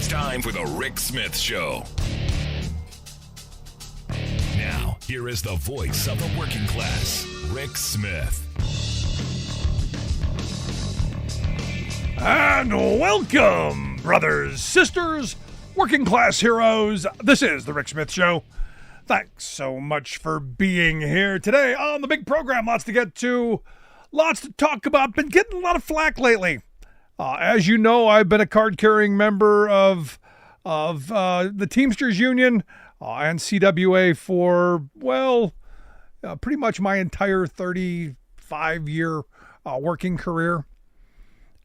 It's time for the Rick Smith Show. Now, here is the voice of the working class, Rick Smith. And welcome, brothers, sisters, working class heroes. This is the Rick Smith Show. Thanks so much for being here today on the big program. Lots to get to, lots to talk about. Been getting a lot of flack lately. As you know, I've been a card-carrying member of the Teamsters Union and CWA for, pretty much my entire 35-year working career.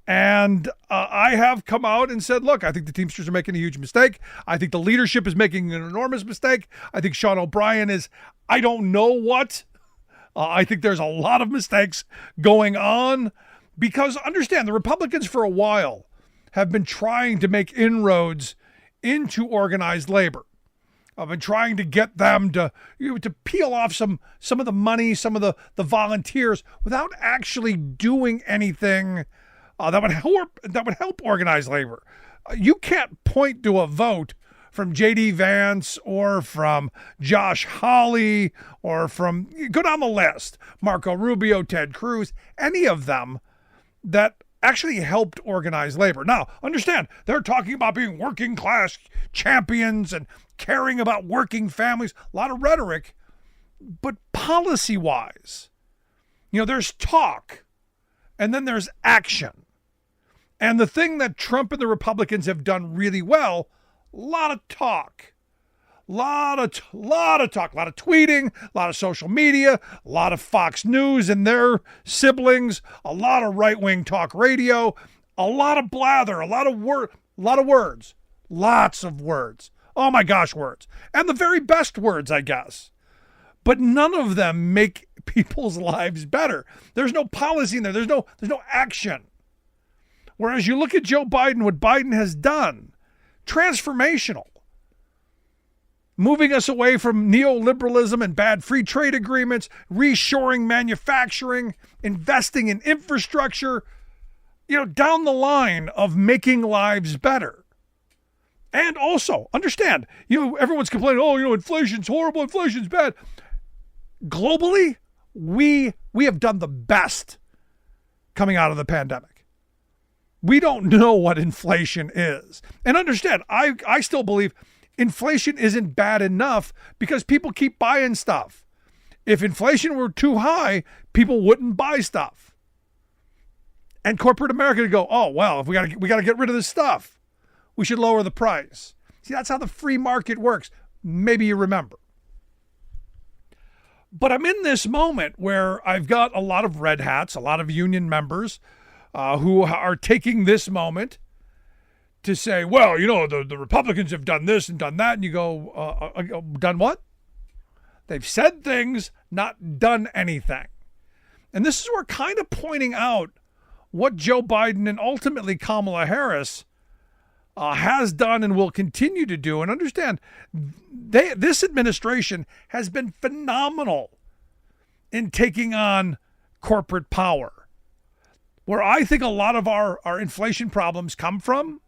And I have come out and said, look, I think the Teamsters are making a huge mistake. I think the leadership is making an enormous mistake. I think Sean O'Brien is, I don't know what. I think there's a lot of mistakes going on. Because understand, the Republicans for a while have been trying to make inroads into organized labor. I've been trying to get them to peel off some of the money, some of the volunteers, without actually doing anything that would help organized labor. You can't point to a vote from J.D. Vance or from Josh Hawley or from, go down the list, Marco Rubio, Ted Cruz, any of them that actually helped organize labor. Now, understand, they're talking about being working class champions and caring about working families, a lot of rhetoric, but policy-wise, there's talk and then there's action. And the thing that Trump and the Republicans have done really well, a lot of talk. A lot of talk, a lot of tweeting, a lot of social media, a lot of Fox News and their siblings, a lot of right-wing talk radio, a lot of blather, a lot of words, lots of words. Oh my gosh, words. And the very best words, I guess. But none of them make people's lives better. There's no policy in there. There's no action. Whereas you look at Joe Biden, what Biden has done, transformational. Moving us away from neoliberalism and bad free trade agreements, reshoring manufacturing, investing in infrastructure, down the line of making lives better. And also, understand, everyone's complaining, inflation's horrible, inflation's bad. Globally, we have done the best coming out of the pandemic. We don't know what inflation is. And understand, I still believe inflation isn't bad enough because people keep buying stuff. If inflation were too high, people wouldn't buy stuff. And corporate America would go, oh, well, if we got to get rid of this stuff, we should lower the price. See, that's how the free market works. Maybe you remember. But I'm in this moment where I've got a lot of red hats, a lot of union members who are taking this moment to say, well, the Republicans have done this and done that. And you go, done what? They've said things, not done anything. And this is where kind of pointing out what Joe Biden and ultimately Kamala Harris has done and will continue to do. And understand, this administration has been phenomenal in taking on corporate power. Where I think a lot of our inflation problems come from,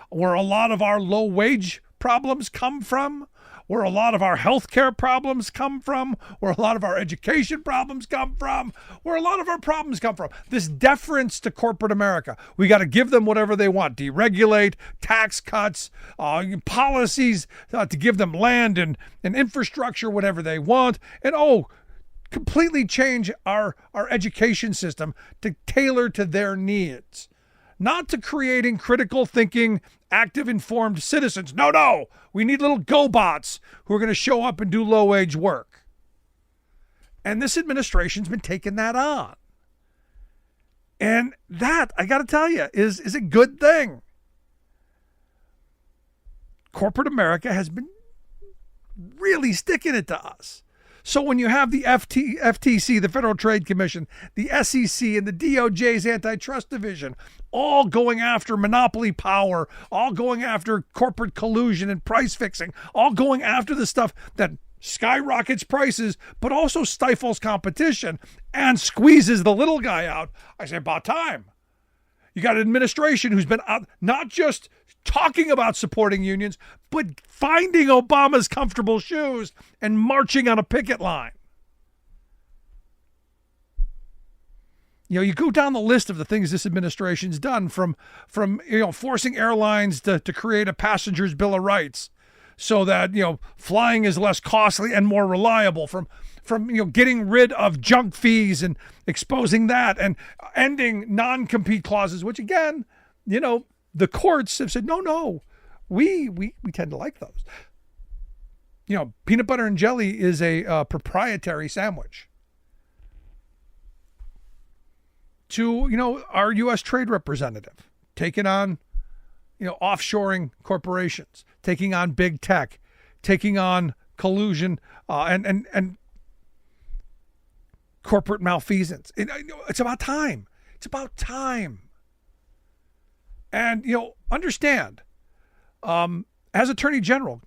where a lot of our low wage problems come from, where a lot of our healthcare problems come from, where a lot of our education problems come from, where a lot of our problems come from. This deference to corporate America. We got to give them whatever they want. Deregulate, tax cuts, policies to give them land and infrastructure, whatever they want. And completely change our education system to tailor to their needs. Not to creating critical thinking, active, informed citizens. No. We need little GoBots who are going to show up and do low-wage work. And this administration's been taking that on. And that, I got to tell you, is a good thing. Corporate America has been really sticking it to us. So when you have the FTC, the Federal Trade Commission, the SEC, and the DOJ's Antitrust Division, all going after monopoly power, all going after corporate collusion and price fixing, all going after the stuff that skyrockets prices, but also stifles competition and squeezes the little guy out, I say, about time. You got an administration who's been out, not just talking about supporting unions, but finding Obama's comfortable shoes and marching on a picket line. You go down the list of the things this administration's done, from forcing airlines to create a passenger's bill of rights so that flying is less costly and more reliable, from getting rid of junk fees and exposing that, and ending non-compete clauses, which again, the courts have said no, we tend to like those. Peanut butter and jelly is a proprietary sandwich. To our U.S. trade representative taking on offshoring corporations, taking on big tech, taking on collusion and corporate malfeasance. It's about time. It's about time. And understand, as Attorney General,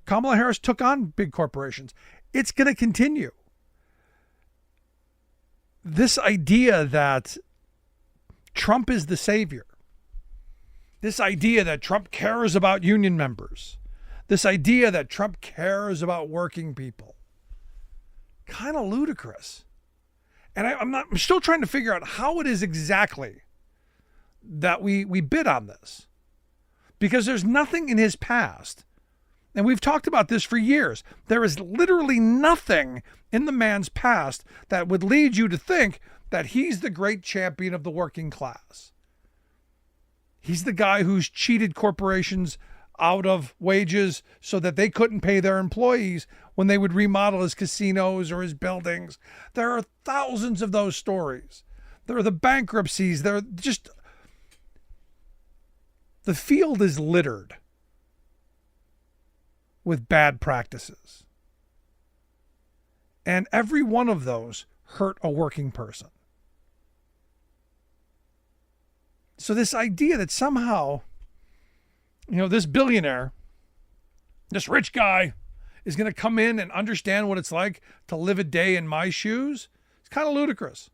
Kamala Harris took on big corporations. It's going to continue. This idea that Trump is the savior, this idea that Trump cares about union members, this idea that Trump cares about working people, kind of ludicrous. And I'm still trying to figure out how it is exactly that we bid on this, because there's nothing in his past. And we've talked about this for years. There is literally nothing in the man's past that would lead you to think that he's the great champion of the working class. He's the guy who's cheated corporations out of wages so that they couldn't pay their employees when they would remodel his casinos or his buildings. There are thousands of those stories. There are the bankruptcies. The field is littered with bad practices. And every one of those hurt a working person. So this idea that somehow, this billionaire, this rich guy is going to come in and understand what it's like to live a day in my shoes, it's kind of ludicrous.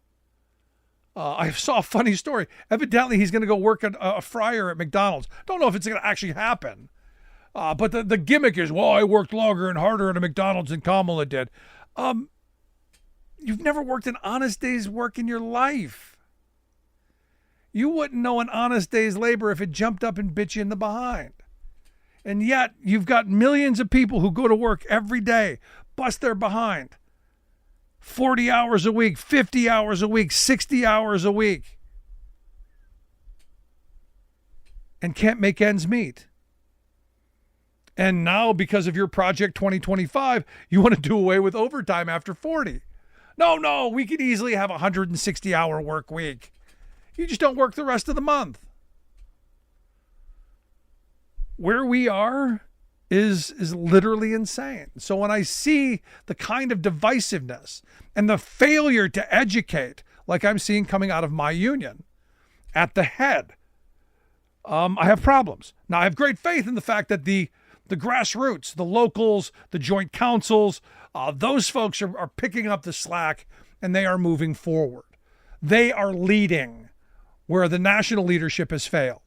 I saw a funny story. Evidently, he's going to go work at a fryer at McDonald's. Don't know if it's going to actually happen. But the gimmick is, I worked longer and harder at a McDonald's than Kamala did. You've never worked an honest day's work in your life. You wouldn't know an honest day's labor if it jumped up and bit you in the behind. And yet, you've got millions of people who go to work every day, bust their behind. 40 hours a week, 50 hours a week, 60 hours a week. And can't make ends meet. And now, because of your Project 2025, you want to do away with overtime after 40. No, we could easily have a 160-hour work week. You just don't work the rest of the month. Where we are is literally insane. So when I see the kind of divisiveness and the failure to educate, like I'm seeing coming out of my union at the head, I have problems. Now, I have great faith in the fact that the grassroots, the locals, the joint councils, those folks are picking up the slack and they are moving forward. They are leading where the national leadership has failed.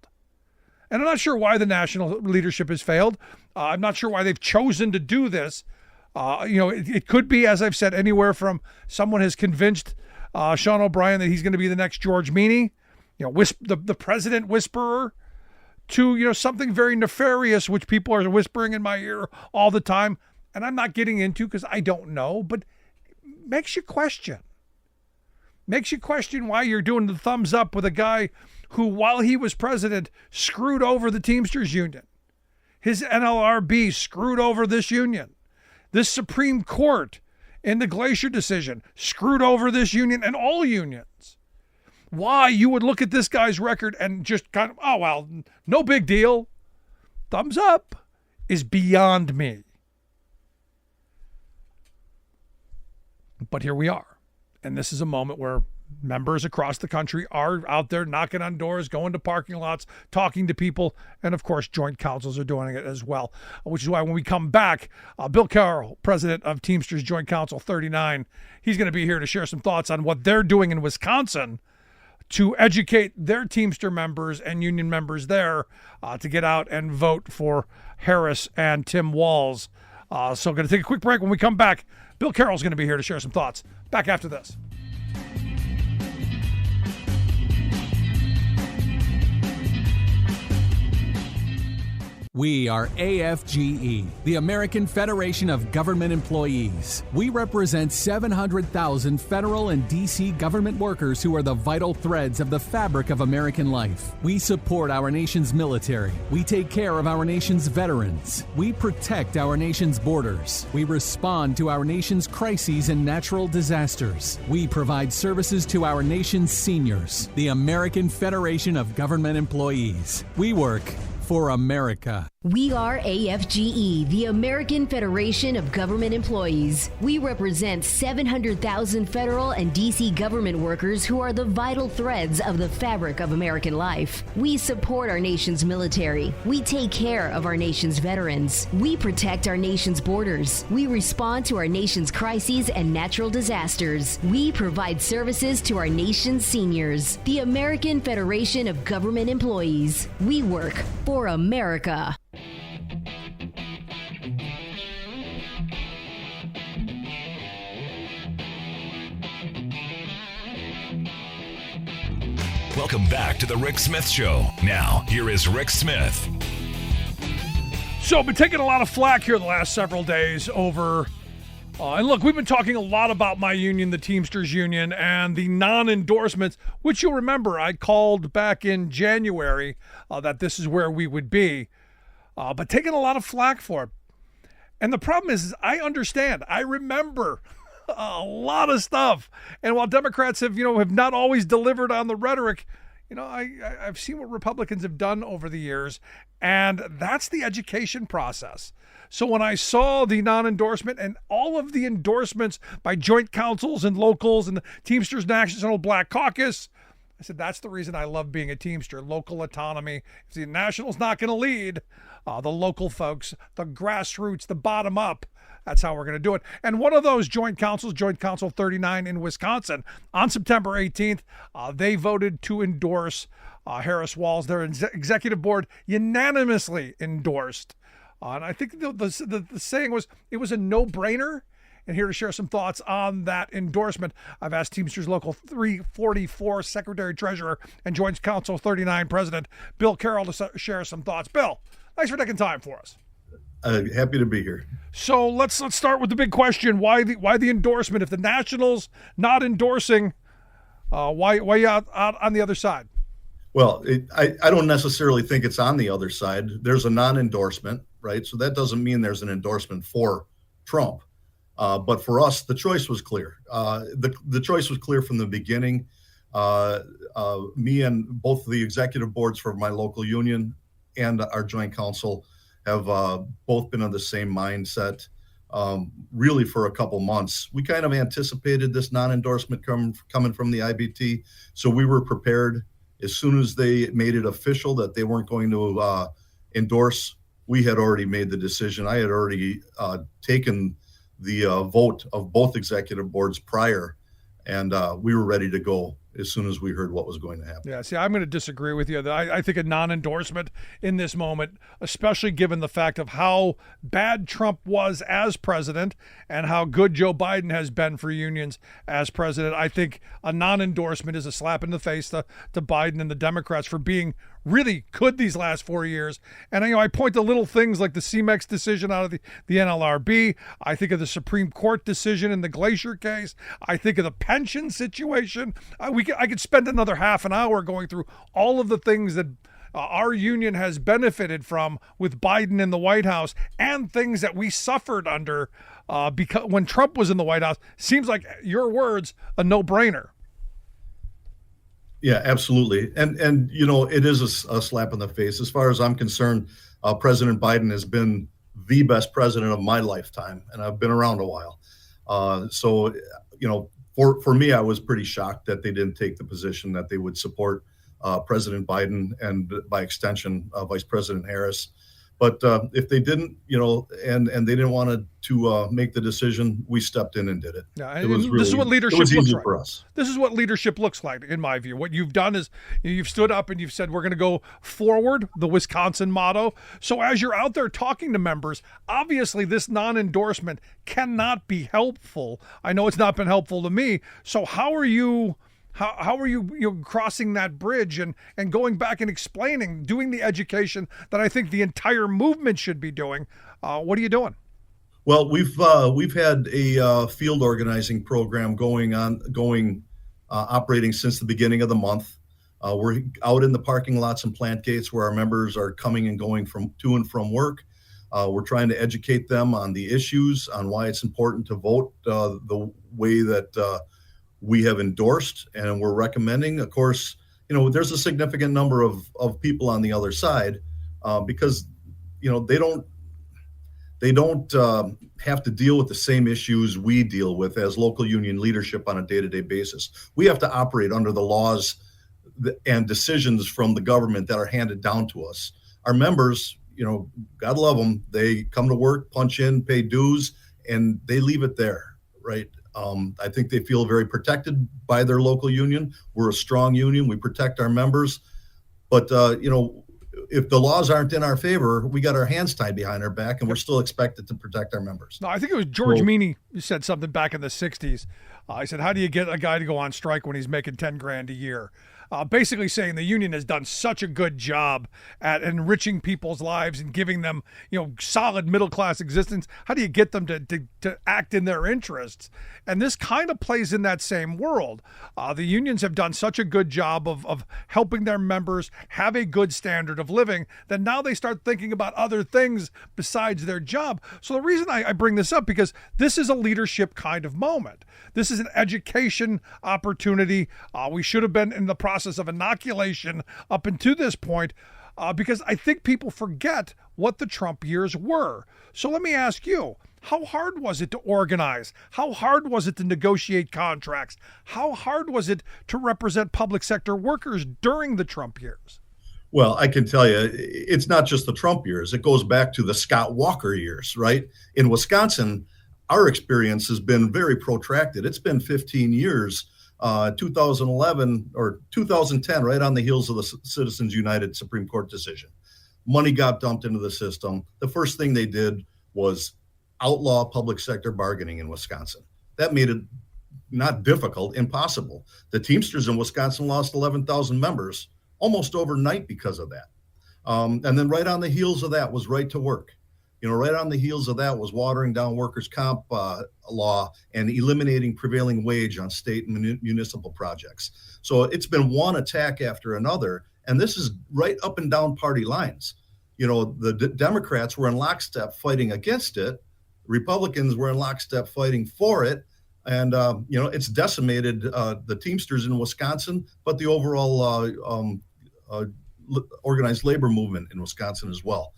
And I'm not sure why the national leadership has failed. I'm not sure why they've chosen to do this. It could be, as I've said, anywhere from someone has convinced Sean O'Brien that he's going to be the next George Meany, the president whisperer, to something very nefarious, which people are whispering in my ear all the time. And I'm not getting into because I don't know, but it makes you question. Makes you question why you're doing the thumbs up with a guy who, while he was president, screwed over the Teamsters union. His NLRB screwed over this union. This Supreme Court, in the Glacier decision, screwed over this union and all unions. Why you would look at this guy's record and just kind of, no big deal. Thumbs up is beyond me. But here we are. And this is a moment where members across the country are out there knocking on doors, going to parking lots, talking to people. And of course, joint councils are doing it as well, which is why when we come back, Bill Carroll, president of Teamsters Joint Council 39, he's going to be here to share some thoughts on what they're doing in Wisconsin to educate their Teamster members and union members there to get out and vote for Harris and Tim Walz. So going to take a quick break. When we come back, Bill Carroll's going to be here to share some thoughts. Back after this. We are AFGE, the American Federation of Government Employees. We represent 700,000 federal and D.C. government workers who are the vital threads of the fabric of American life. We support our nation's military. We take care of our nation's veterans. We protect our nation's borders. We respond to our nation's crises and natural disasters. We provide services to our nation's seniors. The American Federation of Government Employees. We work for America. We are AFGE, the American Federation of Government Employees. We represent 700,000 federal and D.C. government workers who are the vital threads of the fabric of American life. We support our nation's military. We take care of our nation's veterans. We protect our nation's borders. We respond to our nation's crises and natural disasters. We provide services to our nation's seniors. The American Federation of Government Employees. We work for America. Welcome back to the Rick Smith Show. Now, here is Rick Smith. So, I've been taking a lot of flack here the last several days over, and look, we've been talking a lot about my union, the Teamsters Union, and the non-endorsements, which you'll remember I called back in January that this is where we would be, but taking a lot of flack for it. And the problem is I understand. I remember a lot of stuff. And while Democrats have not always delivered on the rhetoric, I've seen what Republicans have done over the years, and that's the education process. So when I saw the non-endorsement and all of the endorsements by joint councils and locals and the Teamsters National Black Caucus, I said, that's the reason I love being a Teamster, local autonomy. If the National's not going to lead, the local folks, the grassroots, the bottom up, that's how we're going to do it. And one of those joint councils, Joint Council 39 in Wisconsin, on September 18th, they voted to endorse Harris Walz. Their executive board unanimously endorsed. And I think the saying was, it was a no-brainer. And here to share some thoughts on that endorsement, I've asked Teamsters Local 344 Secretary Treasurer and Joint Council 39 President Bill Carroll to share some thoughts. Bill, thanks for taking time for us. Happy to be here. So let's start with the big question: why the endorsement? If the Nationals not endorsing, why you out on the other side? Well, I don't necessarily think it's on the other side. There's a non-endorsement, right? So that doesn't mean there's an endorsement for Trump. But for us, the choice was clear. The choice was clear from the beginning. Me and both the executive boards for my local union and our joint council have both been on the same mindset really for a couple months. We kind of anticipated this non-endorsement coming from the IBT, so we were prepared. As soon as they made it official that they weren't going to endorse, we had already made the decision. I had already taken the vote of both executive boards prior, and we were ready to go as soon as we heard what was going to happen. Yeah, see, I'm going to disagree with you. I think a non-endorsement in this moment, especially given the fact of how bad Trump was as president and how good Joe Biden has been for unions as president, I think a non-endorsement is a slap in the face to Biden and the Democrats for being really good these last 4 years. And I point to little things like the CMEX decision out of the NLRB. I think of the Supreme Court decision in the Glacier case. I think of the pension situation. I could spend another half an hour going through all of the things that our union has benefited from with Biden in the White House and things that we suffered under because when Trump was in the White House. Seems like, your words, a no-brainer. Yeah, absolutely. And it is a slap in the face. As far as I'm concerned, President Biden has been the best president of my lifetime, and I've been around a while. So for me, I was pretty shocked that they didn't take the position that they would support President Biden and by extension, Vice President Harris. But if they didn't, and they didn't want to make the decision, we stepped in and did it. Yeah, It was this is what leadership looks easy like for us. This is what leadership looks like, in my view. What you've done is you've stood up and you've said, we're going to go forward, the Wisconsin motto. So as you're out there talking to members, obviously this non-endorsement cannot be helpful. I know it's not been helpful to me. So how are you crossing that bridge and going back and explaining, doing the education that I think the entire movement should be doing? What are you doing? Well, we've had a field organizing program operating since the beginning of the month. We're out in the parking lots and plant gates where our members are coming and going to and from work. We're trying to educate them on the issues, on why it's important to vote the way that we have endorsed and we're recommending. Of course, there's a significant number of people on the other side because they don't have to deal with the same issues we deal with as local union leadership on a day-to-day basis. We have to operate under the laws and decisions from the government that are handed down to us. Our members, God love them, they come to work, punch in, pay dues, and they leave it there, right? I think they feel very protected by their local union. We're a strong union. We protect our members. But, if the laws aren't in our favor, we got our hands tied behind our back, and we're still expected to protect our members. No, I think it was George Meany who said something back in the 60s. I said, how do you get a guy to go on strike when he's making 10 grand a year? Basically saying the union has done such a good job at enriching people's lives and giving them, solid middle-class existence. How do you get them to act in their interests? And this kind of plays in that same world. The unions have done such a good job of helping their members have a good standard of living that now they start thinking about other things besides their job. So the reason I bring this up, because this is a leadership kind of moment. This is an education opportunity. We should have been in the process of inoculation up until this point, because I think people forget what the Trump years were. So let me ask you, how hard was it to organize? How hard was it to negotiate contracts? How hard was it to represent public sector workers during the Trump years? Well, I can tell you, it's not just the Trump years. It goes back to the Scott Walker years, right? In Wisconsin, our experience has been very protracted. It's been 15 years. 2011 or 2010, right on the heels of the Citizens United Supreme Court decision. Money got dumped into the system. The first thing they did was outlaw public sector bargaining in Wisconsin. That made it not difficult, impossible. The Teamsters in Wisconsin lost 11,000 members almost overnight because of that. And then right on the heels of that was right to work. Right on the heels of that was watering down workers' comp law and eliminating prevailing wage on state and municipal projects. So it's been one attack after another, and this is right up and down party lines. The Democrats were in lockstep fighting against it. Republicans were in lockstep fighting for it. And, it's decimated the Teamsters in Wisconsin, but the overall organized labor movement in Wisconsin as well.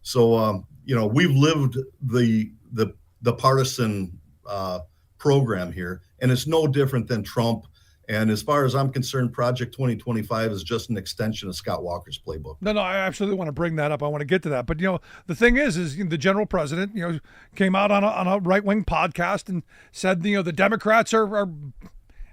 So, we've lived the partisan program here, and it's no different than Trump. And as far as I'm concerned, Project 2025 is just an extension of Scott Walker's playbook. No, I absolutely want to bring that up. I want to get to that. But, the thing is the general president, came out on a right-wing podcast and said, the Democrats are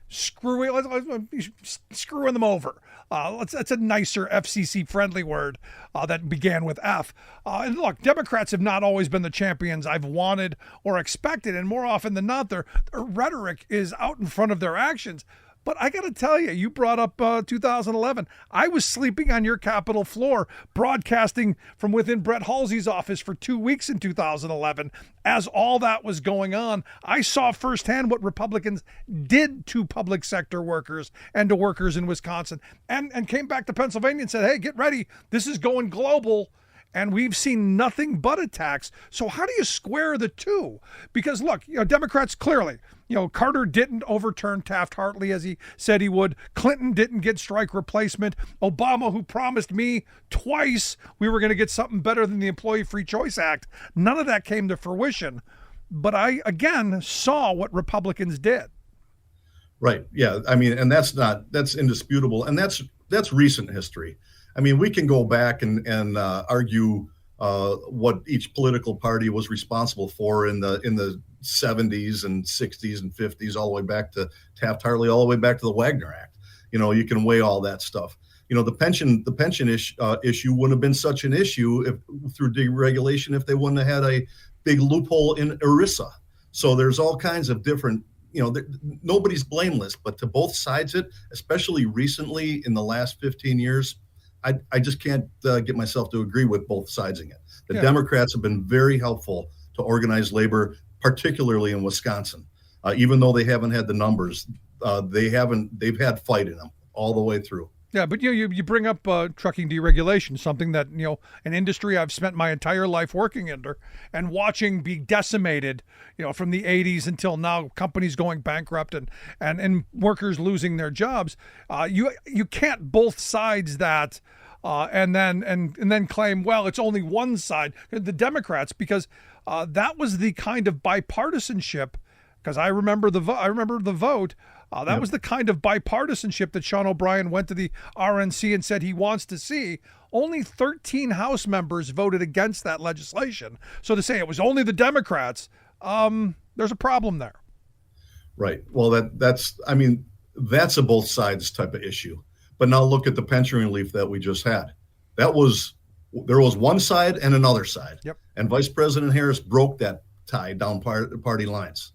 screwing them over. That's a nicer FCC-friendly word that began with F. And look, Democrats have not always been the champions I've wanted or expected, and more often than not, their rhetoric is out in front of their actions. But I got to tell you, you brought up 2011. I was sleeping on your Capitol floor, broadcasting from within Brett Halsey's office for 2 weeks in 2011. As all that was going on, I saw firsthand what Republicans did to public sector workers and to workers in Wisconsin, and came back to Pennsylvania and said, hey, get ready. This is going global. And we've seen nothing but attacks. So how do you square the two? Because look, Democrats clearly, Carter didn't overturn Taft-Hartley as he said he would. Clinton didn't get strike replacement. Obama, who promised me twice we were going to get something better than the Employee Free Choice Act. None of that came to fruition. But I, again, saw what Republicans did. Right. Yeah. I mean, and that's indisputable. And that's recent history. I mean, we can go back and argue what each political party was responsible for in the 70s and 60s and 50s, all the way back to Taft-Hartley, all the way back to the Wagner Act. You can weigh all that stuff. The pension issue wouldn't have been such an issue through deregulation if they wouldn't have had a big loophole in ERISA. So there's all kinds of different, nobody's blameless, but to both sides it, especially recently in the last 15 years, I just can't get myself to agree with both sidesing it. The Democrats have been very helpful to organized labor, particularly in Wisconsin. Even though they haven't had the numbers, they've had fight in them all the way through. Yeah, but you bring up trucking deregulation, something that, an industry I've spent my entire life working under and watching be decimated, from the 80s until now, companies going bankrupt and workers losing their jobs. You can't both sides that and then claim, well, it's only one side, the Democrats, because that was the kind of bipartisanship, because I remember the vote. That was the kind of bipartisanship that Sean O'Brien went to the RNC and said he wants to see. Only 13 House members voted against that legislation. So to say it was only the Democrats, there's a problem there. Right. Well, that's a both sides type of issue. But now look at the pension relief that we just had. There was one side and another side. Yep. And Vice President Harris broke that tie down party lines.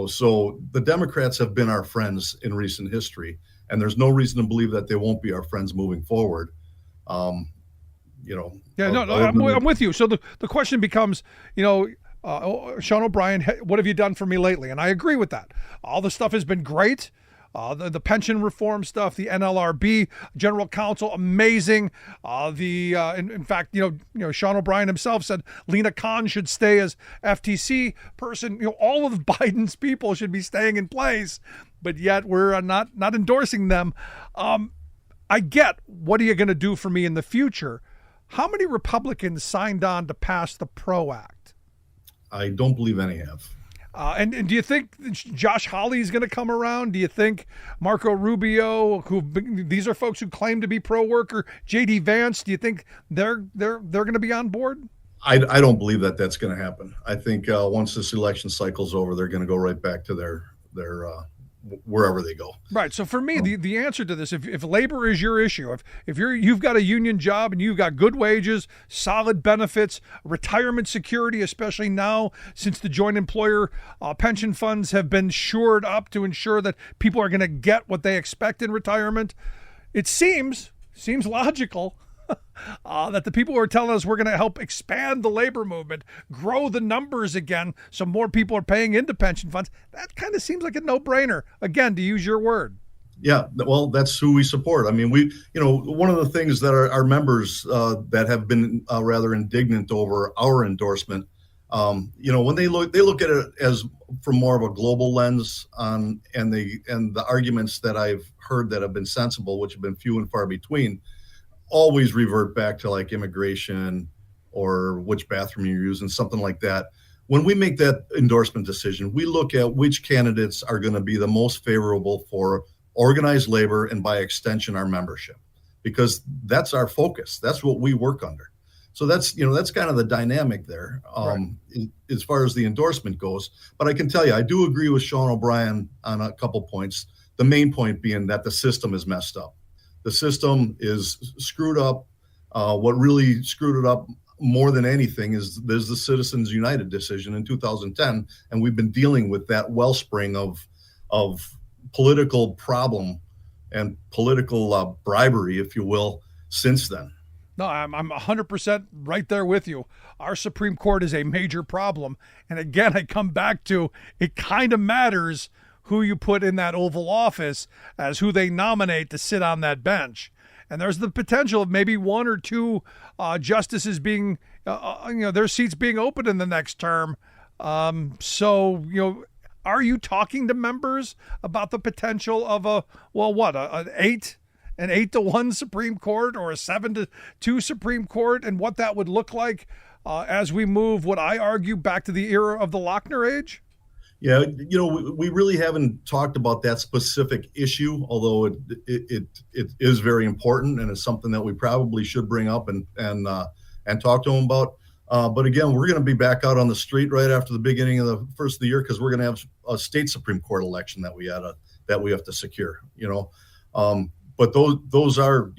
So the Democrats have been our friends in recent history, and there's no reason to believe that they won't be our friends moving forward. I'm with you. So the question becomes, Sean O'Brien, what have you done for me lately? And I agree with that. All the stuff has been great. The pension reform stuff, the NLRB, General Counsel, amazing. In fact, Sean O'Brien himself said Lena Khan should stay as FTC person. All of Biden's people should be staying in place, but yet we're not endorsing them. I get, what are you going to do for me in the future? How many Republicans signed on to pass the PRO Act? I don't believe any have. And do you think Josh Hawley is going to come around? Do you think Marco Rubio, these are folks who claim to be pro-worker, J.D. Vance, do you think they're going to be on board? I don't believe that that's going to happen. I think once this election cycle's over, they're going to go right back to their wherever they go. Right. So for me, the answer to this, if labor is your issue, if you've got a union job and you've got good wages, solid benefits, retirement security, especially now since the joint employer pension funds have been shored up to ensure that people are going to get what they expect in retirement, it seems logical that the people who are telling us we're going to help expand the labor movement, grow the numbers again so more people are paying into pension funds, that kind of seems like a no-brainer, again, to use your word. Yeah, well, that's who we support. I mean, one of the things that our members that have been rather indignant over our endorsement, when they look at it as from more of a global lens and the arguments that I've heard that have been sensible, which have been few and far between, always revert back to like immigration or which bathroom you're using, something like that. When we make that endorsement decision, we look at which candidates are going to be the most favorable for organized labor and by extension, our membership, because that's our focus. That's what we work under. So that's kind of the dynamic there as far as the endorsement goes. But I can tell you, I do agree with Sean O'Brien on a couple points. The main point being that the system is messed up. The system is screwed up. What really screwed it up more than anything is there's the Citizens United decision in 2010, and we've been dealing with that wellspring of political problem and political bribery, if you will, since then. No, I'm 100% right there with you. Our Supreme Court is a major problem. And again, I come back to it kind of matters who you put in that Oval Office as who they nominate to sit on that bench. And there's the potential of maybe one or two justices being, their seats being open in the next term. So, are you talking to members about the potential of an 8-1 Supreme Court or a 7-2 Supreme Court, and what that would look like as we move, what I argue, back to the era of the Lochner age? Yeah, we really haven't talked about that specific issue, although it is very important and it's something that we probably should bring up and and talk to them about. But again, we're going to be back out on the street right after the beginning of the first of the year, because we're going to have a state Supreme Court election that we have to secure. But those are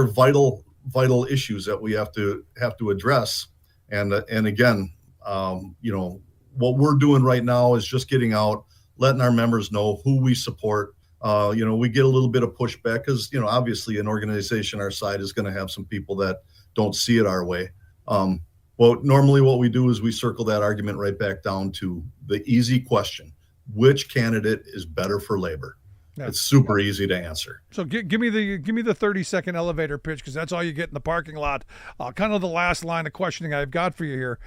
vital issues that we have to address. And again, what we're doing right now is just getting out, letting our members know who we support. We get a little bit of pushback because, obviously an organization our side is going to have some people that don't see it our way. Well, normally what we do is we circle that argument right back down to the easy question: which candidate is better for labor? Yeah. It's super easy to answer. So give me the 30-second elevator pitch, because that's all you get in the parking lot. Kind of the last line of questioning I've got for you here,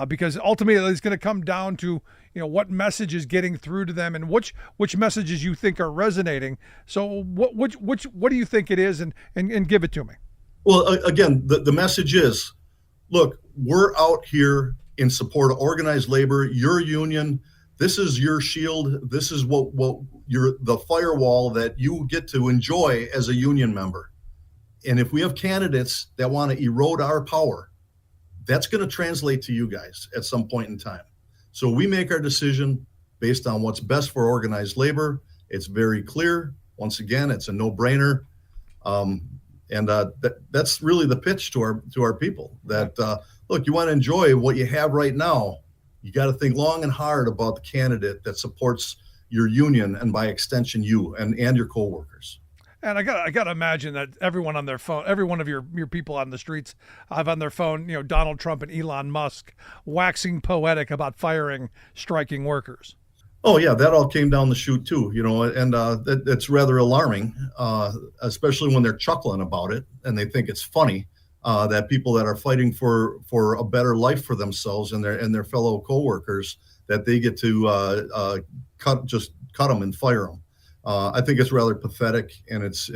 because ultimately it's going to come down to what message is getting through to them and which messages you think are resonating. So what do you think it is, and give it to me. Well, again, the message is, look, we're out here in support of organized labor, your union. This is your shield. This is what the firewall that you get to enjoy as a union member. And if we have candidates that want to erode our power, that's going to translate to you guys at some point in time. So we make our decision based on what's best for organized labor. It's very clear. Once again, it's a no-brainer. And that's really the pitch to our people, that look, you want to enjoy what you have right now. You got to think long and hard about the candidate that supports your union, and by extension you and your coworkers. And I got to imagine that everyone on their phone, every one of your people on the streets have on their phone, Donald Trump and Elon Musk waxing poetic about firing striking workers. Oh yeah, that all came down the chute too, and it's rather alarming, especially when they're chuckling about it and they think it's funny that people that are fighting for a better life for themselves and their fellow coworkers, that they get to cut them and fire them. I think it's rather pathetic, and it's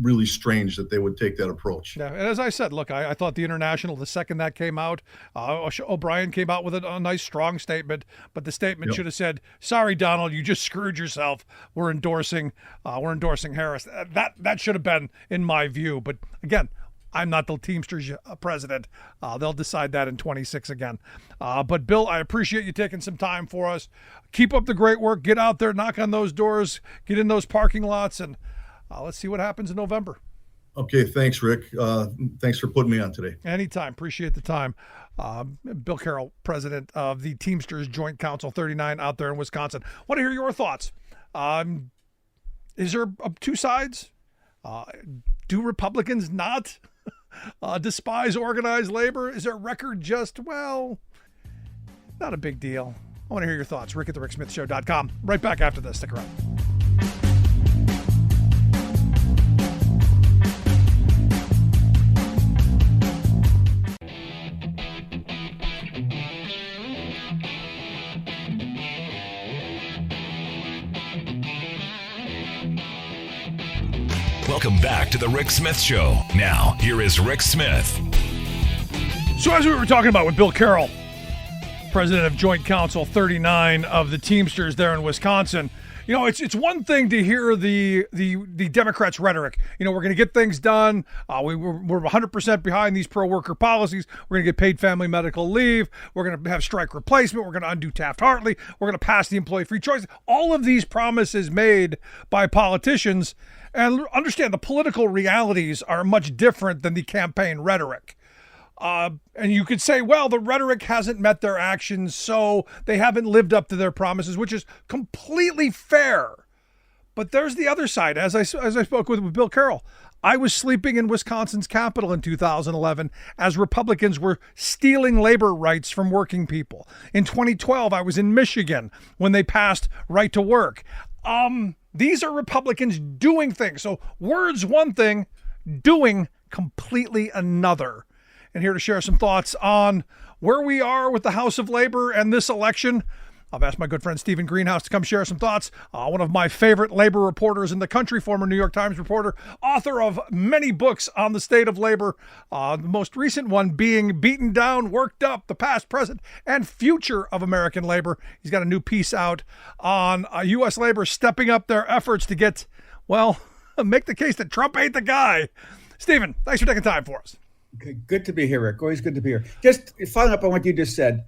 really strange that they would take that approach. Yeah, and as I said, look, I thought the International, the second that came out, O'Brien came out with a nice, strong statement, but the statement should have said, "Sorry, Donald, you just screwed yourself. We're endorsing Harris." That should have been, in my view. But again, I'm not the Teamsters president. They'll decide that in 26 again. But Bill, I appreciate you taking some time for us. Keep up the great work. Get out there, knock on those doors, get in those parking lots, and let's see what happens in November. Okay, thanks, Rick. Thanks for putting me on today. Anytime. Appreciate the time. Bill Carroll, president of the Teamsters Joint Council 39 out there in Wisconsin. Want to hear your thoughts. Is there two sides? Do Republicans not despise organized labor? Is their record just, not a big deal? I want to hear your thoughts. Rick at thericksmithshow.com. Right back after this. Stick around. Welcome back to the Rick Smith Show. Now, here is Rick Smith. So as we were talking about with Bill Carroll, president of Joint Council 39 of the Teamsters there in Wisconsin, it's one thing to hear the Democrats' rhetoric. We're going to get things done. We're 100% behind these pro-worker policies. We're going to get paid family medical leave. We're going to have strike replacement. We're going to undo Taft-Hartley. We're going to pass the employee free choice. All of these promises made by politicians. And understand, the political realities are much different than the campaign rhetoric. And you could say, well, the rhetoric hasn't met their actions, so they haven't lived up to their promises, which is completely fair. But there's the other side. As I spoke with Bill Carroll, I was sleeping in Wisconsin's capital in 2011 as Republicans were stealing labor rights from working people. In 2012, I was in Michigan when they passed right to work. These are Republicans doing things. So words one thing, doing completely another. And here to share some thoughts on where we are with the House of Labor and this election, I've asked my good friend Stephen Greenhouse to come share some thoughts. One of my favorite labor reporters in the country, former New York Times reporter, author of many books on the state of labor. The most recent one being Beaten Down, Worked Up, the Past, Present, and Future of American Labor. He's got a new piece out on U.S. labor stepping up their efforts to get, make the case that Trump ain't the guy. Stephen, thanks for taking time for us. Okay, good to be here, Rick. Always good to be here. Just following up on what you just said,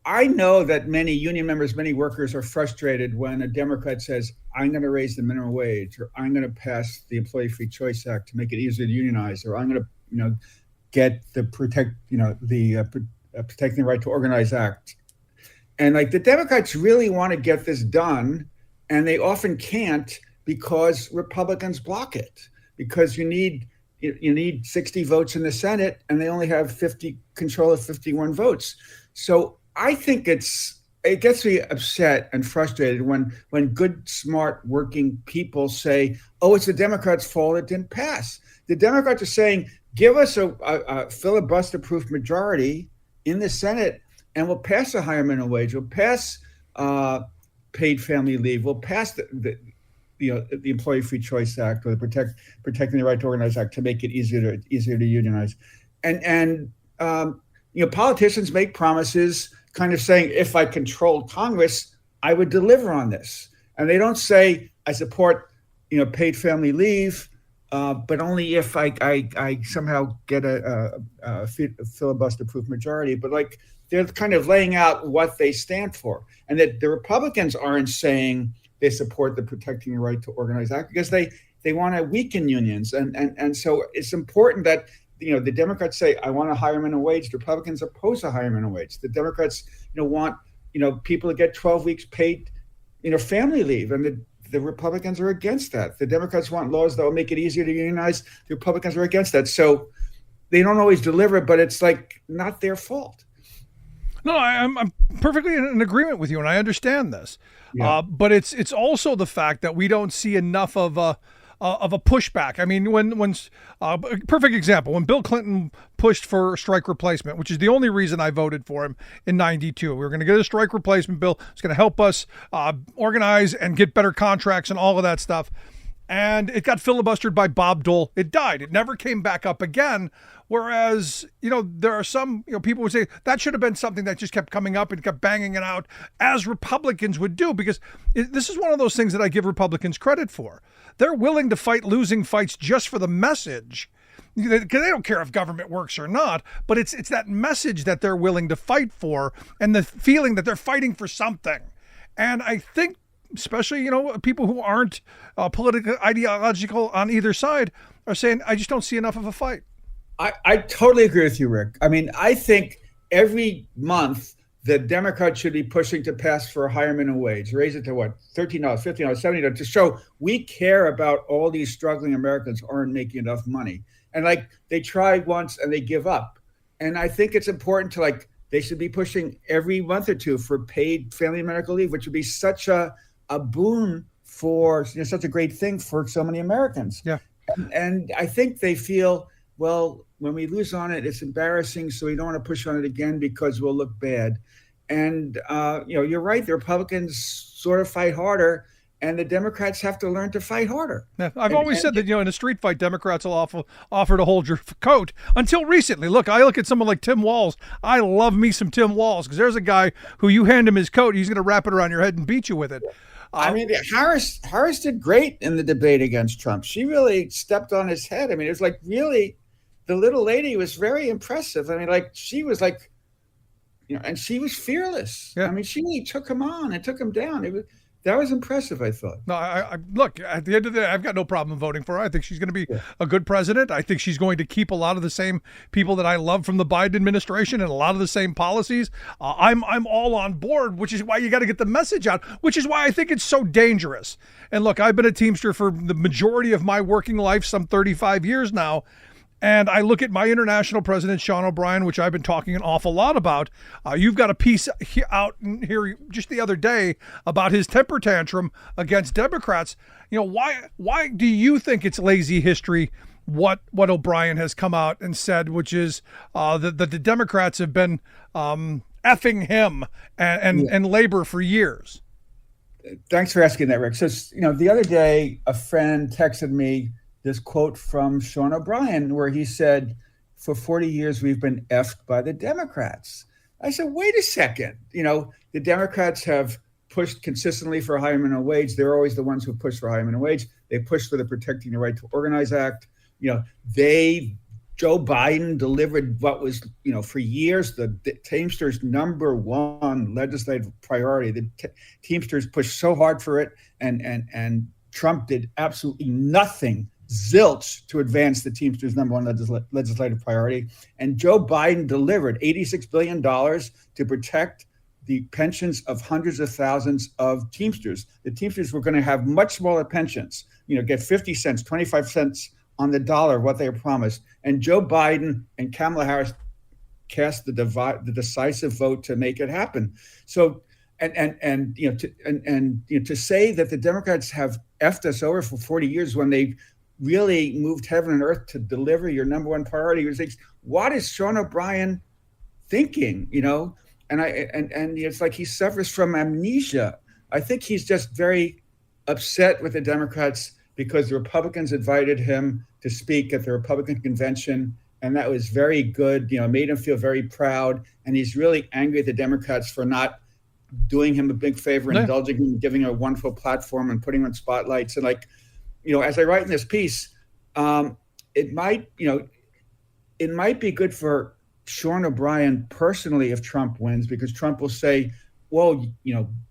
I know that many union members, many workers are frustrated when a Democrat says, I'm going to raise the minimum wage, or I'm going to pass the Employee Free Choice Act to make it easier to unionize, or I'm going to, get the Protecting the Right to Organize Act. And like the Democrats really want to get this done, and they often can't because Republicans block it, because you need 60 votes in the Senate, and they only have control of 51 votes. So I think it gets me upset and frustrated when good, smart, working people say, oh, it's the Democrats' fault it didn't pass. The Democrats are saying, give us a filibuster-proof majority in the Senate, and we'll pass a higher minimum wage. We'll pass paid family leave. We'll pass the Employee Free Choice Act, or the Protecting the Right to Organize Act, to make it easier to unionize. And politicians make promises, kind of saying, if I controlled Congress, I would deliver on this. And they don't say, I support paid family leave, but only if I somehow get a filibuster-proof majority. But like, they're kind of laying out what they stand for, and that the Republicans aren't saying they support the Protecting the Right to Organize Act because they want to weaken unions. And so it's important that the Democrats say, I want a higher minimum wage. The Republicans oppose a higher minimum wage. The Democrats want people to get 12 weeks paid family leave, and the Republicans are against that. The Democrats want laws that will make it easier to unionize. The Republicans are against that. So they don't always deliver, but it's like not their fault. No, I'm perfectly in agreement with you, and I understand this. Yeah. But it's also the fact that we don't see enough of a pushback. I mean, when perfect example, when Bill Clinton pushed for strike replacement, which is the only reason I voted for him in '92. We were going to get a strike replacement bill. It's going to help us organize and get better contracts and all of that stuff. And it got filibustered by Bob Dole. It died. It never came back up again. Whereas, there are some, people would say that should have been something that just kept coming up and kept banging it out, as Republicans would do, because this is one of those things that I give Republicans credit for. They're willing to fight losing fights just for the message. Because they don't care if government works or not, but it's that message that they're willing to fight for, and the feeling that they're fighting for something. And I think, especially, people who aren't politically ideological on either side are saying, I just don't see enough of a fight. I totally agree with you, Rick. I mean, I think every month the Democrats should be pushing to pass for a higher minimum wage, raise it to what, $13, $15, $70, to show we care about all these struggling Americans who aren't making enough money. And like, they try once and they give up. And I think it's important to they should be pushing every month or two for paid family and medical leave, which would be such a boon for such a great thing for so many Americans. Yeah. And I think they feel, well, when we lose on it, it's embarrassing, so we don't want to push on it again because we'll look bad. And you're right. The Republicans sort of fight harder, and the Democrats have to learn to fight harder. Yeah, I've always said that, in a street fight, Democrats will offer to hold your coat. Until recently, I look at someone like Tim Walz. I love me some Tim Walz, because there's a guy who you hand him his coat, he's going to wrap it around your head and beat you with it. Harris did great in the debate against Trump. She really stepped on his head. I mean, it was really, the little lady was very impressive. I mean, she was and she was fearless. Yeah. I mean, she really took him on and took him down. That was impressive, I thought. No, I look, at the end of the day, I've got no problem voting for her. I think she's going to be a good president. I think she's going to keep a lot of the same people that I love from the Biden administration and a lot of the same policies. I'm all on board, which is why you got to get the message out, which is why I think it's so dangerous. And look, I've been a Teamster for the majority of my working life, some 35 years now. And I look at my international president, Sean O'Brien, which I've been talking an awful lot about. You've got a piece out here just the other day about his temper tantrum against Democrats. Why do you think it's lazy history what O'Brien has come out and said, which is that the Democrats have been effing him and labor for years? Thanks for asking that, Rick. So, the other day, a friend texted me this quote from Sean O'Brien where he said, for 40 years, we've been effed by the Democrats. I said, wait a second. The Democrats have pushed consistently for a higher minimum wage. They're always the ones who push for a higher minimum wage. They pushed for the Protecting the Right to Organize Act. They Joe Biden delivered what was, for years, the Teamsters' #1 legislative priority. The Teamsters pushed so hard for it, and Trump did absolutely nothing, zilch, to advance the Teamsters' #1 legislative priority. And Joe Biden delivered $86 billion to protect the pensions of hundreds of thousands of Teamsters. The Teamsters were going to have much smaller pensions, get 50 cents, 25 cents on the dollar of what they were promised. And Joe Biden and Kamala Harris cast the decisive vote to make it happen. So, to say that the Democrats have effed us over for 40 years when they really moved heaven and earth to deliver your #1 priority, what is Sean O'Brien thinking? And it's like he suffers from amnesia. I think he's just very upset with the Democrats because the Republicans invited him to speak at the Republican convention, and that was very good. Made him feel very proud, and he's really angry at the Democrats for not doing him a big favor, indulging him, giving him a wonderful platform, and putting him on spotlights. And as I write in this piece, it might be good for Sean O'Brien personally if Trump wins, because Trump will say, well,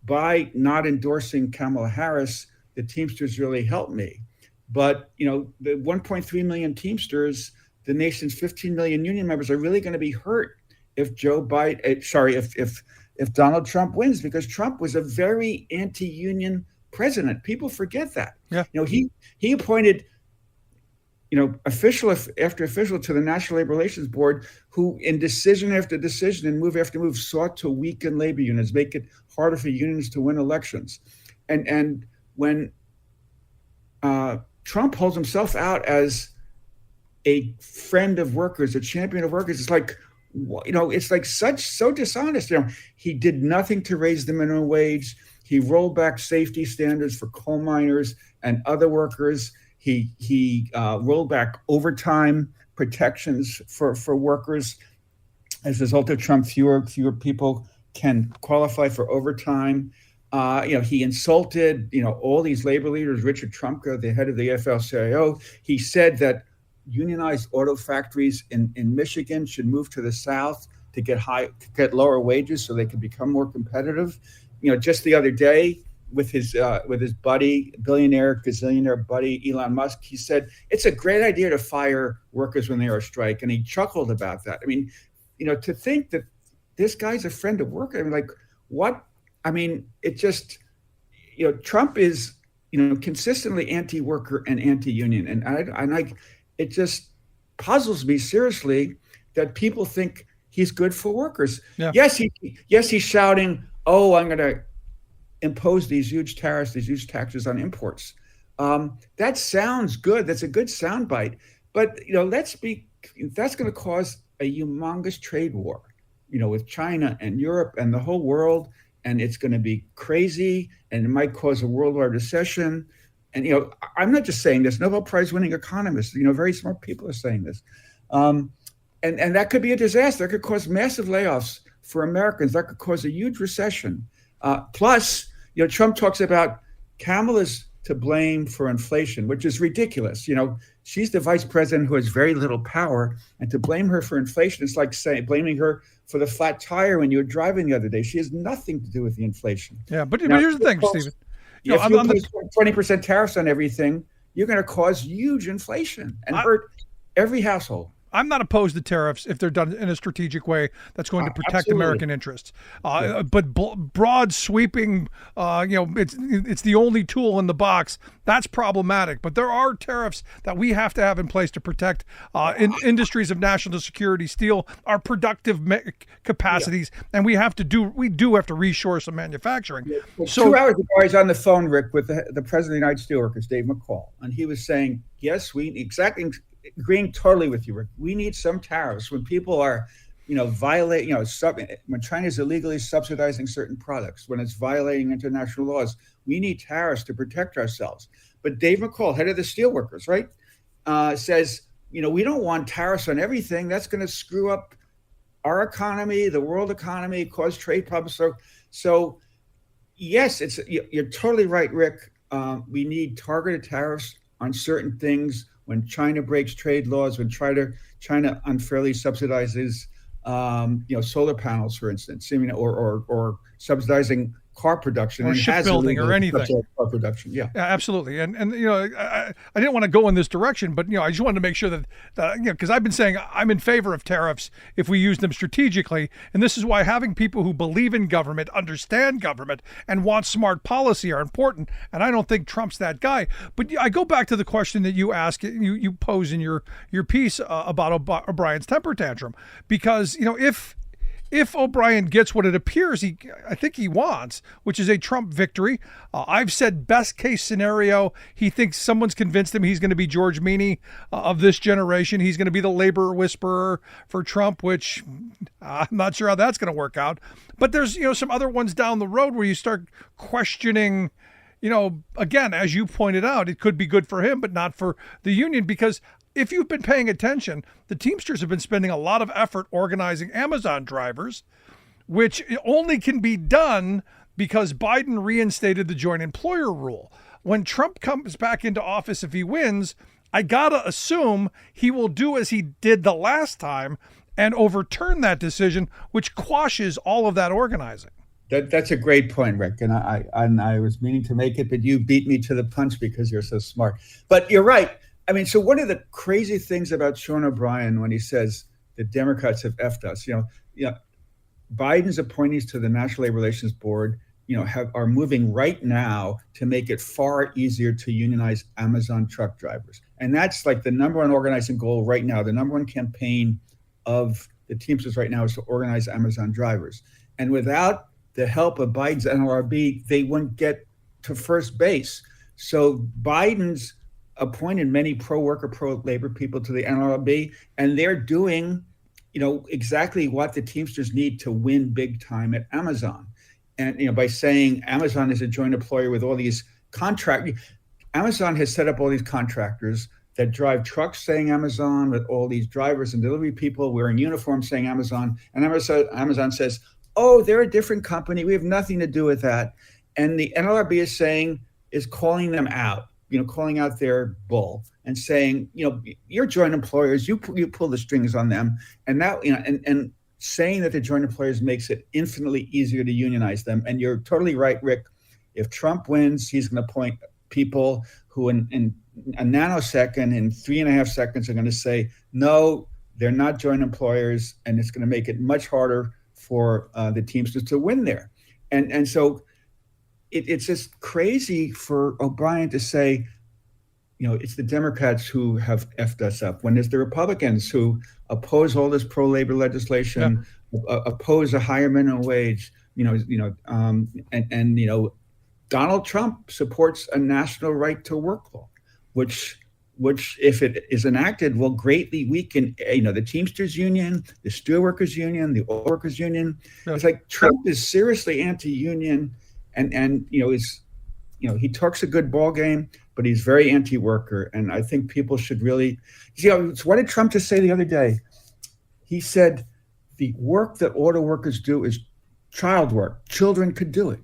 by not endorsing Kamala Harris, the Teamsters really helped me. But, the 1.3 million Teamsters, the nation's 15 million union members, are really going to be hurt if if Donald Trump wins, because Trump was a very anti-union president. People forget that. Yeah. He appointed, official after official to the National Labor Relations Board, who in decision after decision and move after move sought to weaken labor unions, make it harder for unions to win elections. And when Trump holds himself out as a friend of workers, a champion of workers, it's like so dishonest. He did nothing to raise the minimum wage. He rolled back safety standards for coal miners and other workers. He rolled back overtime protections for workers. As a result of Trump, fewer people can qualify for overtime. He insulted, all these labor leaders. Richard Trumka, the head of the AFL-CIO, he said that unionized auto factories in Michigan should move to the South to get lower wages so they can become more competitive. Just the other day with his buddy, gazillionaire buddy, Elon Musk, he said, it's a great idea to fire workers when they are on strike. And he chuckled about that. To think that this guy's a friend of workers, what? It just, Trump is, consistently anti-worker and anti-union. And it just puzzles me seriously that people think he's good for workers. Yeah. Yes, he's shouting, oh, I'm going to impose these huge tariffs, these huge taxes on imports. That sounds good. That's a good soundbite. But, that's going to cause a humongous trade war, with China and Europe and the whole world. And it's going to be crazy, and it might cause a worldwide recession. And, I'm not just saying this. Nobel Prize winning economists, very smart people are saying this. And that could be a disaster. That could cause massive layoffs for Americans. That could cause a huge recession. Plus, Trump talks about Kamala's to blame for inflation, which is ridiculous. She's the vice president who has very little power, and to blame her for inflation is like blaming her for the flat tire when you were driving the other day. She has nothing to do with the inflation. Yeah, but here's the thing, Stephen. If you put 20% tariffs on everything, you're going to cause huge inflation and hurt every household. I'm not opposed to tariffs if they're done in a strategic way that's going to protect American interests. But broad sweeping, it's the only tool in the box. That's problematic. But there are tariffs that we have to have in place to protect industries of national security, steel, our productive capacities, and we do have to reshore some manufacturing. Yeah. Well, so 2 hours ago, I was on the phone, Rick, with the president of the United Steelworkers, Dave McCall, and he was saying, yes, agreeing totally with you, Rick. We need some tariffs when people are, violate, when China's illegally subsidizing certain products, when it's violating international laws, we need tariffs to protect ourselves. But Dave McCall, head of the steelworkers, right, says, we don't want tariffs on everything. That's going to screw up our economy, the world economy, cause trade problems. So yes, you're totally right, Rick. We need targeted tariffs on certain things when China breaks trade laws, when China unfairly subsidizes, solar panels, for instance, or subsidizing car production or shipbuilding or anything. Car production, yeah, absolutely. And I didn't want to go in this direction, but I just wanted to make sure that because I've been saying I'm in favor of tariffs if we use them strategically, and this is why having people who believe in government, understand government, and want smart policy are important. And I don't think Trump's that guy. But I go back to the question that you ask, you pose in your piece about O'Brien's temper tantrum, because if O'Brien gets what it appears I think he wants, which is a Trump victory, I've said best case scenario, he thinks someone's convinced him he's going to be George Meany of this generation. He's going to be the labor whisperer for Trump, which I'm not sure how that's going to work out. But there's, some other ones down the road where you start questioning, again, as you pointed out, it could be good for him, but not for the union, because if you've been paying attention, the Teamsters have been spending a lot of effort organizing Amazon drivers, which only can be done because Biden reinstated the joint employer rule. When Trump comes back into office, if he wins, I gotta assume he will do as he did the last time and overturn that decision, which quashes all of that organizing. That's a great point, Rick. And I was meaning to make it, but you beat me to the punch because you're so smart. But you're right. I mean, so one of the crazy things about Sean O'Brien when he says the Democrats have effed us, Biden's appointees to the National Labor Relations Board, are moving right now to make it far easier to unionize Amazon truck drivers. And that's like the number one organizing goal right now. The number one campaign of the Teamsters right now is to organize Amazon drivers. And without the help of Biden's NLRB, they wouldn't get to first base. So Biden's appointed many pro-worker, pro-labor people to the NLRB, and they're doing, exactly what the Teamsters need to win big time at Amazon. And, by saying Amazon is a joint employer with all these Amazon has set up all these contractors that drive trucks saying Amazon, with all these drivers and delivery people wearing uniforms saying Amazon. And Amazon says, oh, they're a different company. We have nothing to do with that. And the NLRB is calling them out. Calling out their bull and saying, you're joint employers, you pull the strings on them, and that, and saying that the joint employers makes it infinitely easier to unionize them. And you're totally right, Rick. If Trump wins, he's going to appoint people who in a nanosecond, in 3.5 seconds, are going to say, no, they're not joint employers, and it's going to make it much harder for the Teamsters to win there. And so it's just crazy for O'Brien to say, it's the Democrats who have effed us up, when it's the Republicans who oppose all this pro-labor legislation, oppose a higher minimum wage, Donald Trump supports a national right to work law, which if it is enacted will greatly weaken, the Teamsters Union, the Steelworkers Union, the Oil Workers Union. Yeah. It's like Trump is seriously anti-union. And he talks a good ball game, but he's very anti-worker. And I think people should really, what did Trump just say the other day? He said the work that auto workers do is child work. Children could do it.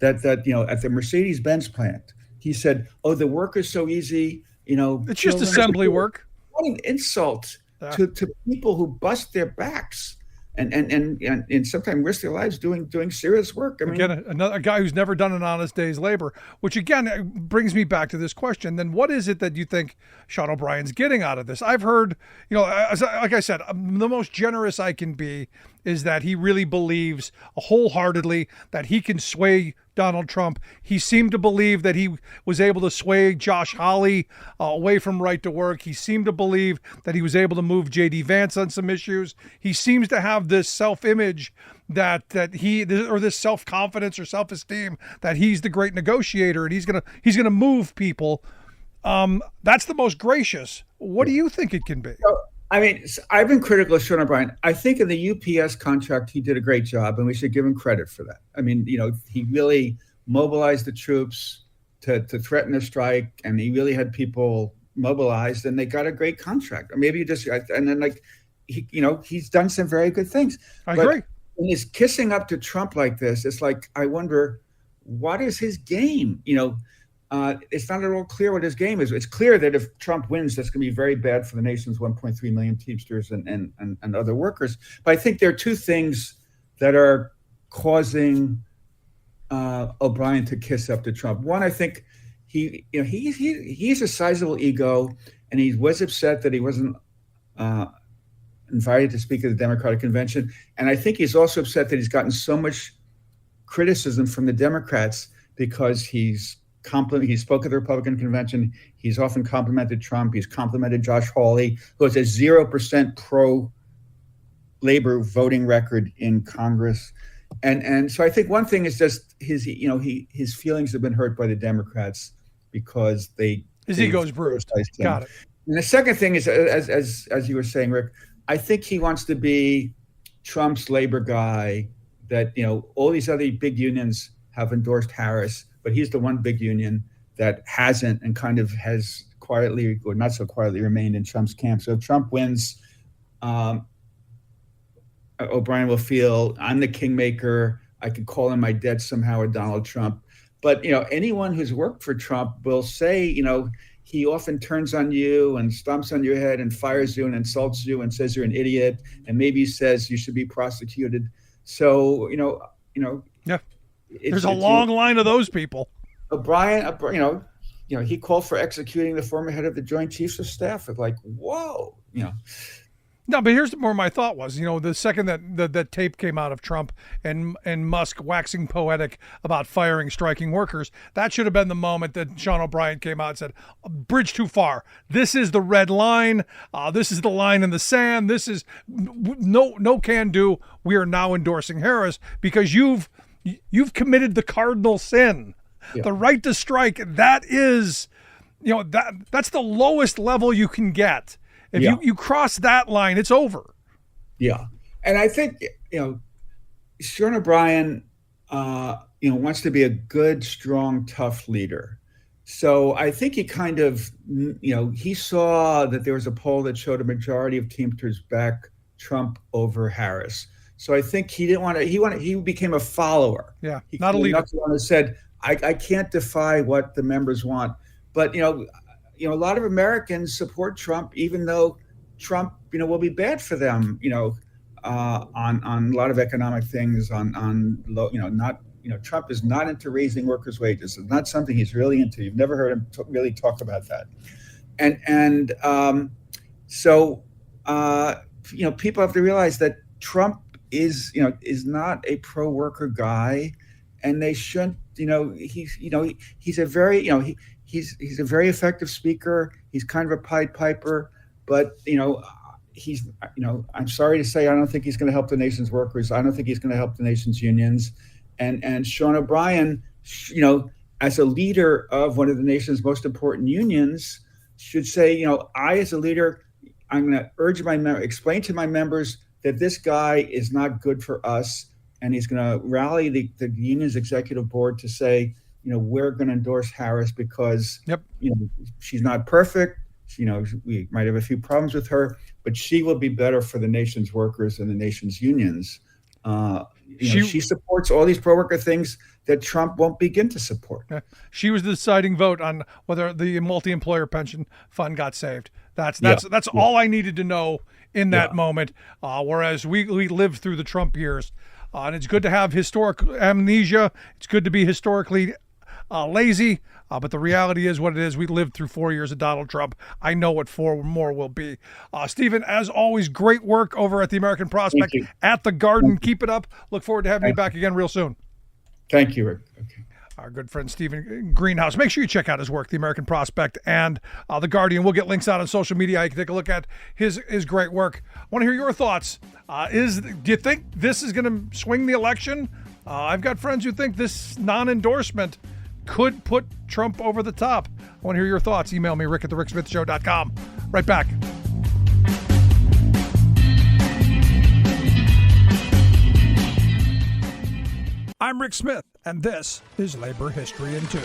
That at the Mercedes-Benz plant, he said, "Oh, the work is so easy. It's just assembly work." What an insult to people who bust their backs and sometimes risk their lives doing serious work. I mean, again, another guy who's never done an honest day's labor, which again brings me back to this question. Then what is it that you think Sean O'Brien's getting out of this? I've heard, like I said, the most generous I can be is that he really believes wholeheartedly that he can sway Donald Trump. He seemed to believe that he was able to sway Josh Hawley away from right to work. He seemed to believe that he was able to move J.D. Vance on some issues. He seems to have this self-image that this self-confidence or self-esteem that he's the great negotiator and he's gonna move people. That's the most gracious. What do you think it can be? I mean, I've been critical of Sean O'Brien. I think in the UPS contract, he did a great job, and we should give him credit for that. I mean, he really mobilized the troops to threaten a strike, and he really had people mobilized, and they got a great contract. Or maybe he's done some very good things. I agree. When he's kissing up to Trump like this, it's like, I wonder, what is his game? it's not at all clear what his game is. It's clear that if Trump wins, that's going to be very bad for the nation's 1.3 million Teamsters and other workers. But I think there are two things that are causing O'Brien to kiss up to Trump. One, I think he's a sizable ego, and he was upset that he wasn't invited to speak at the Democratic convention. And I think he's also upset that he's gotten so much criticism from the Democrats because he spoke at the Republican convention. He's often complimented Trump. He's complimented Josh Hawley, who has a 0% pro-labor voting record in Congress. And so I think one thing is just his feelings have been hurt by the Democrats because his ego is bruised. Got it. And the second thing is, as you were saying, Rick, I think he wants to be Trump's labor guy. That all these other big unions have endorsed Harris, but he's the one big union that hasn't, and kind of has quietly or not so quietly remained in Trump's camp. So if Trump wins, O'Brien will feel I'm the kingmaker. I could call in my debt somehow with Donald Trump. But anyone who's worked for Trump will say, he often turns on you and stomps on your head and fires you and insults you and says you're an idiot, and maybe says you should be prosecuted. So yeah, there's a long line of those people. O'Brien, he called for executing the former head of the Joint Chiefs of Staff. It's like, whoa, No, but here's where my thought was. The second that tape came out of Trump and Musk waxing poetic about firing striking workers, that should have been the moment that Sean O'Brien came out and said, "Bridge too far. This is the red line. This is the line in the sand. This is no can do. We are now endorsing Harris because you've committed the cardinal sin, the right to strike. That is, that's the lowest level you can get." If you cross that line, it's over. Yeah. And I think, Sean O'Brien, wants to be a good, strong, tough leader. So I think he kind of, he saw that there was a poll that showed a majority of Teamsters back Trump over Harris. So I think he didn't want to, he became a follower. Yeah, he not a leader. Not the one who said, I can't defy what the members want. But, a lot of Americans support Trump, even though Trump, will be bad for them, on a lot of economic things, Trump is not into raising workers' wages. It's not something he's really into. You've never heard him really talk about that. So people have to realize that Trump is not a pro-worker guy, and they shouldn't, he's a very, he's a very effective speaker. He's kind of a Pied Piper, but he's I'm sorry to say, I don't think he's going to help the nation's workers. I don't think he's going to help the nation's unions. And Sean O'Brien, as a leader of one of the nation's most important unions, should say, I as a leader, I'm going to urge explain to my members that this guy is not good for us, and he's going to rally the union's executive board to say, we're going to endorse Harris because, she's not perfect. We might have a few problems with her, but she will be better for the nation's workers and the nation's unions. She supports all these pro-worker things that Trump won't begin to support. She was the deciding vote on whether the multi-employer pension fund got saved. That's all I needed to know in that moment. Whereas we lived through the Trump years, and it's good to have historic amnesia. It's good to be historically lazy, but the reality is what it is. We lived through 4 years of Donald Trump. I know what 4 more will be. Stephen, as always, great work over at the American Prospect at the Garden. Keep it up. Look forward to having you back again real soon. Thank you, Rick. Okay. Our good friend Stephen Greenhouse. Make sure you check out his work, the American Prospect and the Guardian. We'll get links out on social media. You can take a look at his great work. I want to hear your thoughts. Do you think this is going to swing the election? I've got friends who think this non-endorsement could put Trump over the top. I want to hear your thoughts. Email me, rick@thericksmithshow.com. Right back. I'm Rick Smith, and this is Labor History in 2.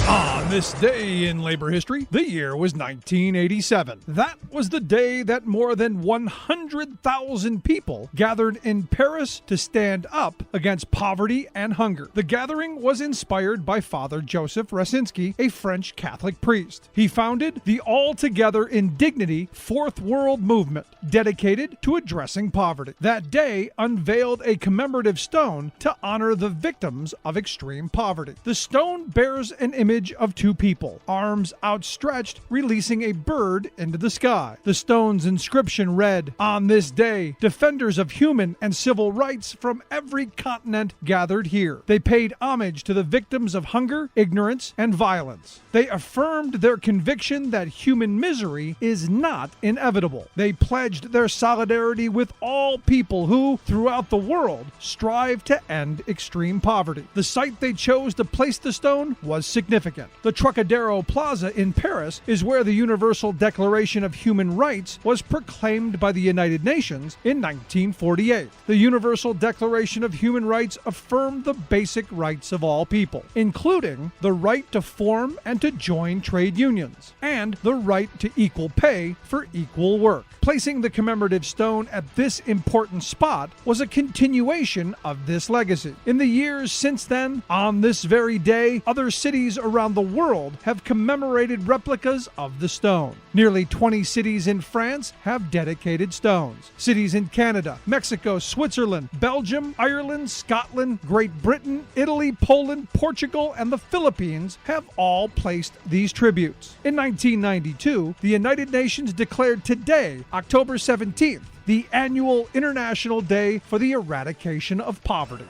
On this day in labor history, the year was 1987. That was the day that more than 100,000 people gathered in Paris to stand up against poverty and hunger. The gathering was inspired by Father Joseph Racinski, a French Catholic priest. He founded the All Together in Dignity Fourth World Movement, dedicated to addressing poverty. That day unveiled a commemorative stone to honor the victims of extreme poverty. The stone bears an image of two people, arms outstretched, releasing a bird into the sky. The stone's inscription read, "On this day, defenders of human and civil rights from every continent gathered here. They paid homage to the victims of hunger, ignorance, and violence. They affirmed their conviction that human misery is not inevitable. They pledged their solidarity with all people who, throughout the world, strive to end extreme poverty." The site they chose to place the stone was significant. The Trocadero Plaza in Paris is where the Universal Declaration of Human Rights was proclaimed by the United Nations in 1948. The Universal Declaration of Human Rights affirmed the basic rights of all people, including the right to form and to join trade unions, and the right to equal pay for equal work. Placing the commemorative stone at this important spot was a continuation of this legacy. In the years since then, on this very day, other cities around the world have commemorated replicas of the stone. Nearly 20 cities in France have dedicated stones. Cities in Canada, Mexico, Switzerland, Belgium, Ireland, Scotland, Great Britain, Italy, Poland, Portugal, and the Philippines have all placed these tributes. In 1992, the United Nations declared today, October 17th, the annual International Day for the Eradication of Poverty.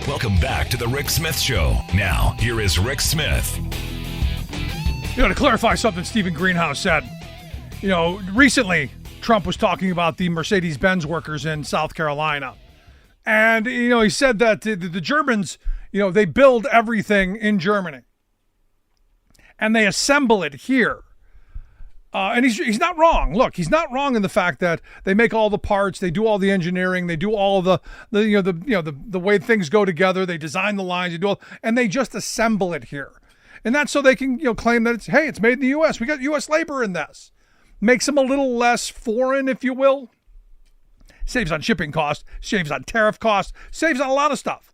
Welcome back to the Rick Smith Show. Now, here is Rick Smith. To clarify something Stephen Greenhouse said, recently Trump was talking about the Mercedes-Benz workers in South Carolina. And, he said that the Germans, they build everything in Germany. And they assemble it here. And he's not wrong. Look, he's not wrong in the fact that they make all the parts, they do all the engineering, they do all of the way things go together, they design the lines, and they just assemble it here. And that's so they can claim that it's made in the U.S. We got U.S. labor in this. Makes them a little less foreign, if you will. Saves on shipping costs, saves on tariff costs, saves on a lot of stuff.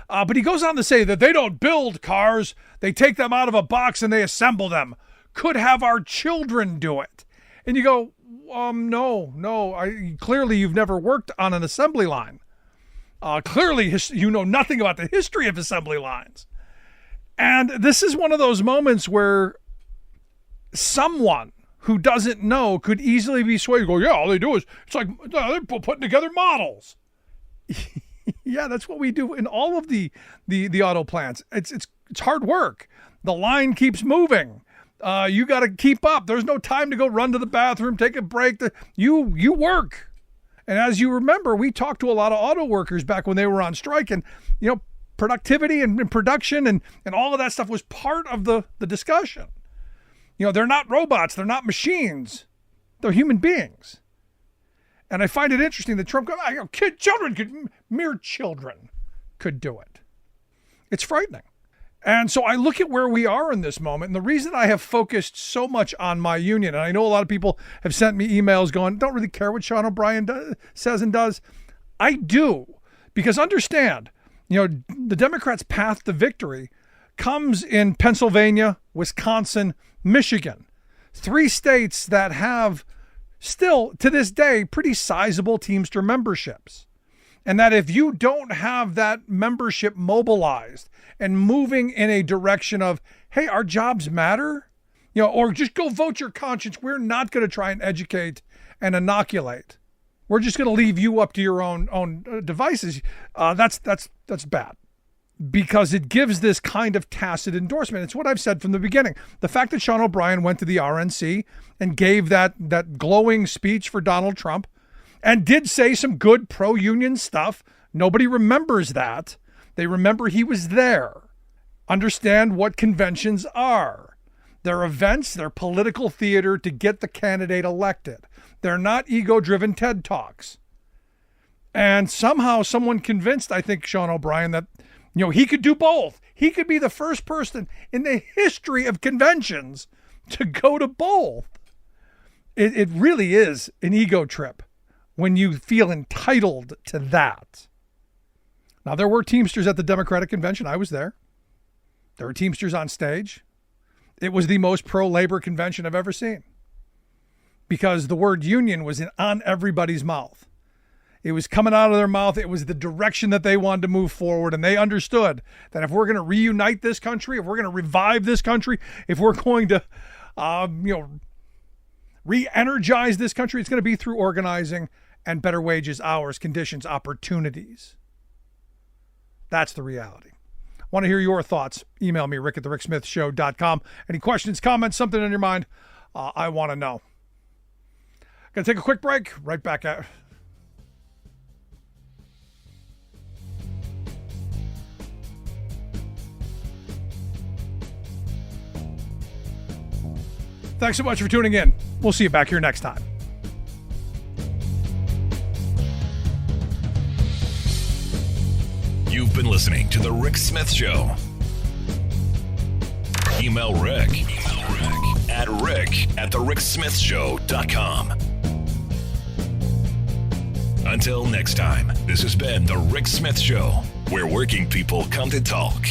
But he goes on to say that they don't build cars, they take them out of a box and they assemble them. Could have our children do it. And you go, no. Clearly you've never worked on an assembly line. Clearly you know nothing about the history of assembly lines. And this is one of those moments where someone who doesn't know could easily be swayed to go, yeah, all they do is, it's like they're putting together models. Yeah, that's what we do in all of the auto plants. It's hard work. The line keeps moving. You got to keep up. There's no time to go run to the bathroom, take a break. You work. And as you remember, we talked to a lot of auto workers back when they were on strike, and productivity and production and all of that stuff was part of the discussion. They're not robots. They're not machines. They're human beings. And I find it interesting that Trump, mere children could do it. It's frightening. And so I look at where we are in this moment. And the reason I have focused so much on my union, and I know a lot of people have sent me emails going, don't really care what Sean O'Brien says and does. I do. Because understand, the Democrats' path to victory comes in Pennsylvania, Wisconsin, Michigan. 3 states that have still, to this day, pretty sizable Teamster memberships. And that if you don't have that membership mobilized and moving in a direction of, hey, our jobs matter, or just go vote your conscience. We're not going to try and educate and inoculate. We're just going to leave you up to your own devices. That's bad, because it gives this kind of tacit endorsement. It's what I've said from the beginning. The fact that Sean O'Brien went to the RNC and gave that glowing speech for Donald Trump and did say some good pro-union stuff. Nobody remembers that. They remember he was there. Understand what conventions are. They're events, they're political theater to get the candidate elected. They're not ego-driven TED Talks. And somehow someone convinced, I think, Sean O'Brien that, he could do both. He could be the first person in the history of conventions to go to both. It really is an ego trip when you feel entitled to that. Now, there were Teamsters at the Democratic Convention. I was there. There were Teamsters on stage. It was the most pro-labor convention I've ever seen because the word union was on everybody's mouth. It was coming out of their mouth. It was the direction that they wanted to move forward. And they understood that if we're going to reunite this country, if we're going to revive this country, if we're going to, re-energize this country, it's going to be through organizing and better wages, hours, conditions, opportunities. That's the reality. Want to hear your thoughts? Email me, rick@thericksmithshow.com. Any questions, comments, something on your mind? I want to know. Going to take a quick break. Right back at... Thanks so much for tuning in. We'll see you back here next time. You've been listening to The Rick Smith Show. Email Rick at rick@thericksmithshow.com. Until next time, this has been The Rick Smith Show, where working people come to talk.